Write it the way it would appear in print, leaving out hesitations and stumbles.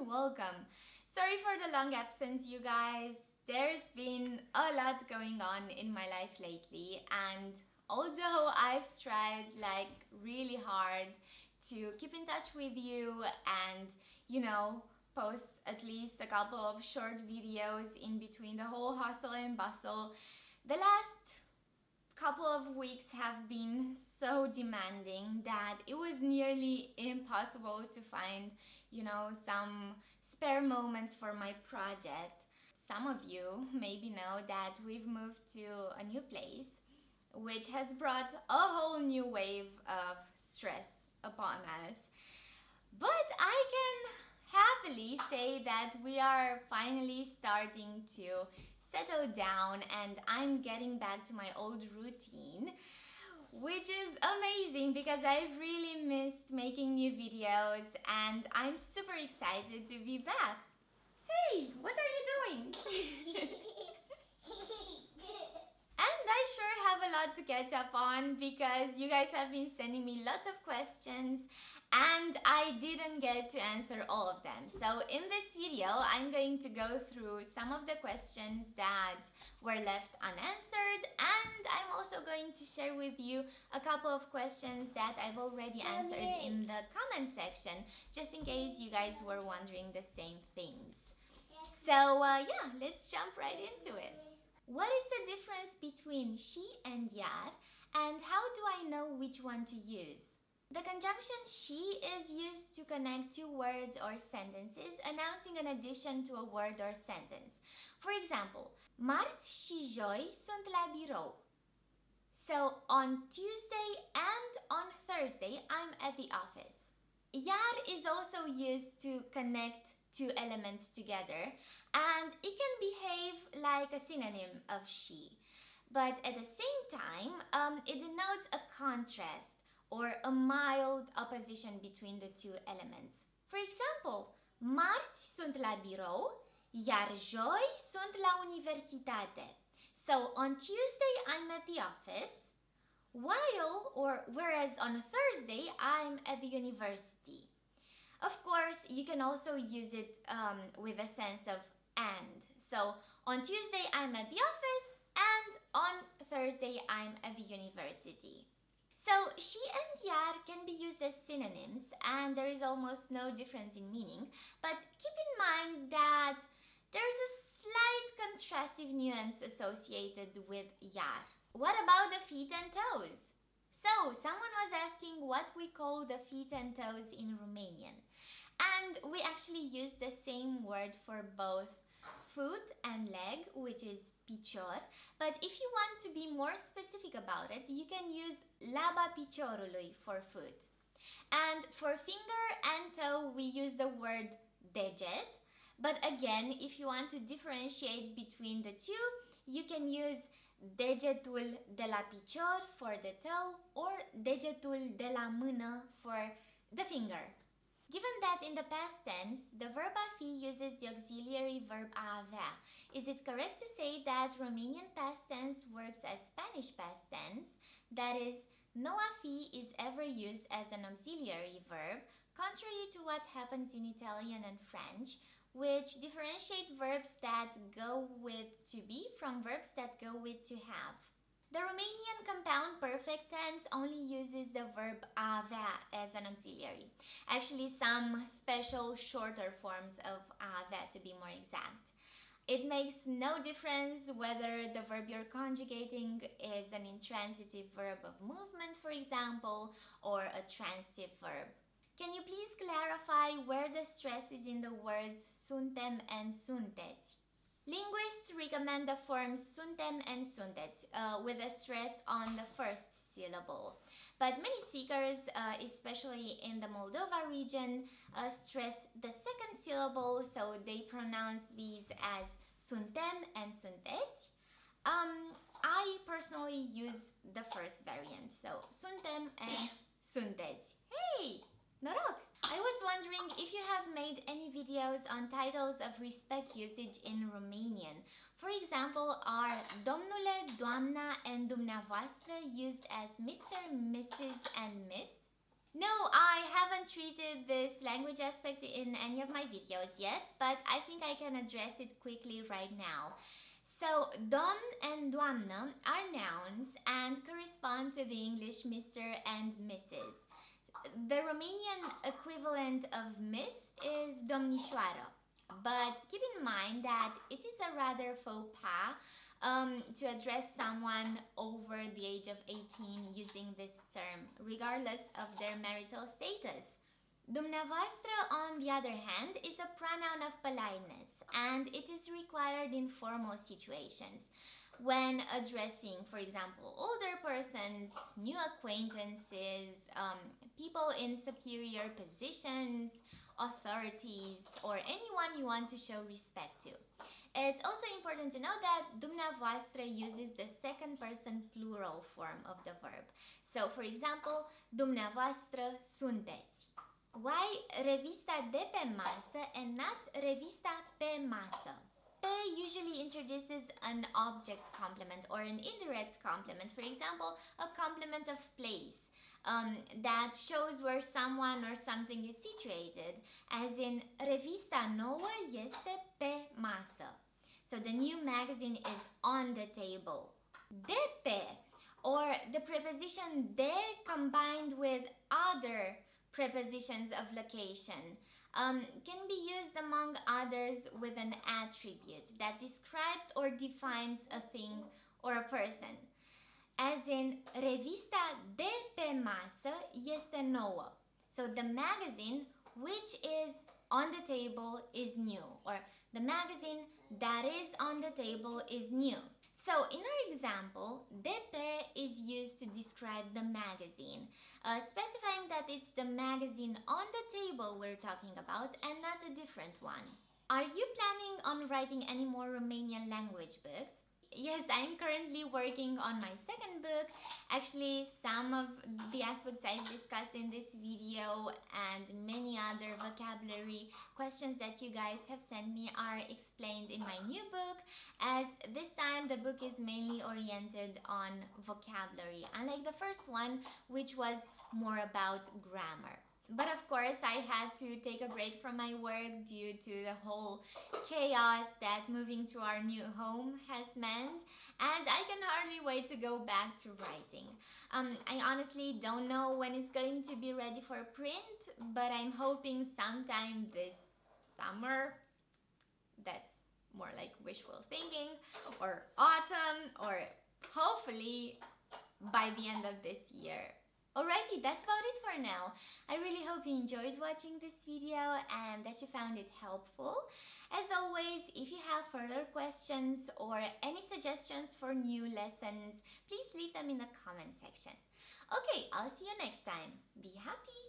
welcome. Sorry for the long absence, you guys. There's been a lot going on in my life lately, and although I've tried like really hard to keep in touch with you and post at least a couple of short videos in between the whole hustle and bustle, the last couple of weeks have been so demanding that it was nearly impossible to find, some spare moments for my project. Some of you maybe know that we've moved to a new place, which has brought a whole new wave of stress upon us. But I can happily say that we are finally starting to settle down and I'm getting back to my old routine, which is amazing because I've really missed making new videos and I'm super excited to be back. Hey, what are you doing? And I sure have a lot to catch up on because you guys have been sending me lots of questions and I didn't get to answer all of them. So in this video, I'm going to go through some of the questions that were left unanswered, and I'm also going to share with you a couple of questions that I've already answered in the comment section, just in case you guys were wondering the same things. So yeah, let's jump right into it. What is the difference between she and iar, and how do I know which one to use? The conjunction she is used to connect two words or sentences, announcing an addition to a word or sentence. For example, marți și joi sunt la birou. So on Tuesday and on Thursday, I'm at the office. Iar is also used to connect two elements together, and it can behave like a synonym of she. But at the same time, it denotes a contrast or a mild opposition between the two elements. For example, marți sunt la birou, iar joi sunt la universitate. So on Tuesday I'm at the office, whereas on Thursday I'm at the university. Of course, you can also use it with a sense of and. So on Tuesday I'm at the office and on Thursday I'm at the university. So she and iar can be used as synonyms and there is almost no difference in meaning, but keep in mind that there's a slight contrastive nuance associated with iar. What about the feet and toes? So someone was asking what we call the feet and toes in Romanian, and we actually use the same word for both foot and leg, which is picior, but if you want to be more specific about it, you can use laba piciorului for foot. And for finger and toe, we use the word deget, but again, if you want to differentiate between the two, you can use degetul de la picior for the toe or degetul de la mână for the finger. Given that in the past tense, the verb a fi uses the auxiliary verb a avea, is it correct to say that Romanian past tense works as Spanish past tense? That is, no a fi is ever used as an auxiliary verb, contrary to what happens in Italian and French, which differentiate verbs that go with to be from verbs that go with to have. The Romanian compound perfect tense only uses the verb a avea as an auxiliary. Actually, some special shorter forms of a avea to be more exact. It makes no difference whether the verb you're conjugating is an intransitive verb of movement, for example, or a transitive verb. Can you please clarify where the stress is in the words suntem and sunteți? Linguists recommend the forms suntem and sunteți with a stress on the first syllable. But many speakers, especially in the Moldova region, stress the second syllable, so they pronounce these as suntem and sunteți. I personally use the first variant, so suntem and sunteți. Hey, noroc! I was wondering if you have made any videos on titles of respect usage in Romanian. For example, are domnule, doamna, and dumneavoastră used as Mr., Mrs., and Miss? No, I haven't treated this language aspect in any of my videos yet, but I think I can address it quickly right now. So, domn and doamnă are nouns and correspond to the English Mr. and Mrs. The Romanian equivalent of miss is domnișoară, but keep in mind that it is a rather faux pas to address someone over the age of 18 using this term, regardless of their marital status. Dumneavoastră, on the other hand, is a pronoun of politeness, and it is required in formal situations. When addressing, for example, older persons, new acquaintances, people in superior positions, authorities, or anyone you want to show respect to. It's also important to know that dumneavoastră uses the second person plural form of the verb. So, for example, dumneavoastră sunteți. Why revista de pe masă and not revista pe masă? Pe usually introduces an object complement or an indirect complement. For example, a complement of place that shows where someone or something is situated, as in revista nouă este pe masă. So the new magazine is on the table. De pe, or the preposition de combined with other prepositions of location, can be used among others with an attribute that describes or defines a thing or a person. As in, revista de pe masă este nouă. So the magazine which is on the table is new, or the magazine that is on the table is new. So in our example, de pe is used to describe the magazine, specifying that it's the magazine on the table we're talking about and not a different one. Are you planning on writing any more Romanian language books? Yes, I'm currently working on my second book. Actually, some of the aspects I've discussed in this video and many other vocabulary questions that you guys have sent me are explained in my new book, as this time the book is mainly oriented on vocabulary, unlike the first one, which was more about grammar. But of course, I had to take a break from my work due to the whole chaos that moving to our new home has meant, and I can hardly wait to go back to writing. I honestly don't know when it's going to be ready for print, but I'm hoping sometime this summer. That's more like wishful thinking, or autumn, or hopefully by the end of this year. Alrighty, that's about it for now. I really hope you enjoyed watching this video and that you found it helpful. As always, if you have further questions or any suggestions for new lessons, please leave them in the comment section. Okay, I'll see you next time. Be happy!